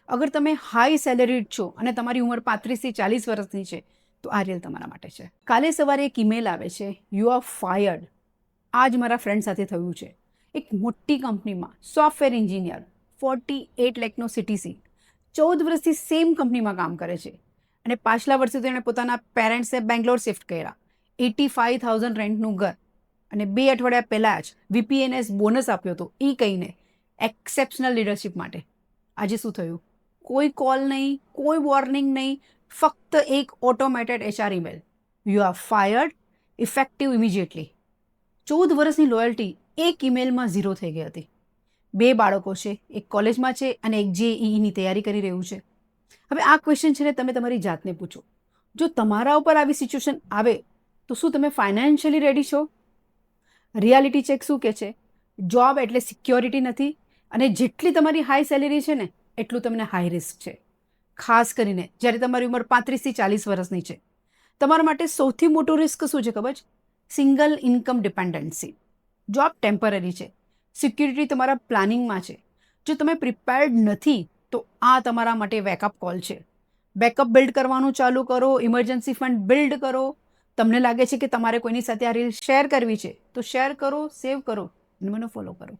અગર તમે હાઈ સેલેરીડ છો અને તમારી ઉંમર 35 થી 40 વર્ષની છે તો આ રીલ તમારા માટે છે. કાલે સવારે એક ઈમેલ આવે છે, યુ આર ફાયર્ડ. આ જ મારા ફ્રેન્ડ સાથે થયું છે. એક મોટી કંપનીમાં સોફ્ટવેર એન્જિનિયર, 48 લાખનો CTC, 14 વર્ષથી સેમ કંપનીમાં કામ કરે છે અને પાછલા વર્ષે તો એણે પોતાના પેરેન્ટ્સને બેંગ્લોર શિફ્ટ કર્યા, 85,000 રેન્ટનું ઘર, અને 2 અઠવાડિયા પહેલાં જ VPNS બોનસ આપ્યો હતો એ કહીને એક્સેપ્શનલ લીડરશિપ માટે. આજે શું થયું? કોઈ કોલ નહીં, કોઈ વોર્નિંગ નહીં, ફક્ત એક automated HR email, you are fired, effective immediately. 14 વર્ષની લોયલ્ટી એક ઈમેલમાં ઝીરો થઈ ગઈ હતી. 2 બાળકો છે, એક કોલેજમાં છે અને એક JEEની તૈયારી કરી રહ્યું છે. હવે આ ક્વેશ્ચન છે ને તમે તમારી જાતને પૂછો, જો તમારા ઉપર આવી સિચ્યુએશન આવે તો શું તમે ફાઇનાન્શિયલી રેડી છો? રિયાલિટી ચેક શું કહે છે? જોબ એટલે સિક્યોરિટી નથી, અને જેટલી તમારી હાઈ સેલેરી છે ને એટલું તમને હાઈ રિસ્ક છે. ખાસ કરીને જ્યારે તમારી ઉંમર 35 થી 40 વર્ષની છે. તમારા માટે સૌથી મોટું રિસ્ક શું છે ખબર છે? Single income dependency. Job temporary છે, સિક્યુરિટી તમારા પ્લાનિંગમાં છે. જો તમે પ્રિપેર્ડ નથી તો આ તમારા માટે બેકઅપ કોલ છે. બેકઅપ બિલ્ડ કરવાનું ચાલુ કરો, ઇમરજન્સી ફંડ બિલ્ડ કરો. તમને લાગે છે કે તમારે કોઈની સાથે આ રીલ શેર કરવી છે તો શેર કરો, સેવ કરો અને મને ફોલો કરો.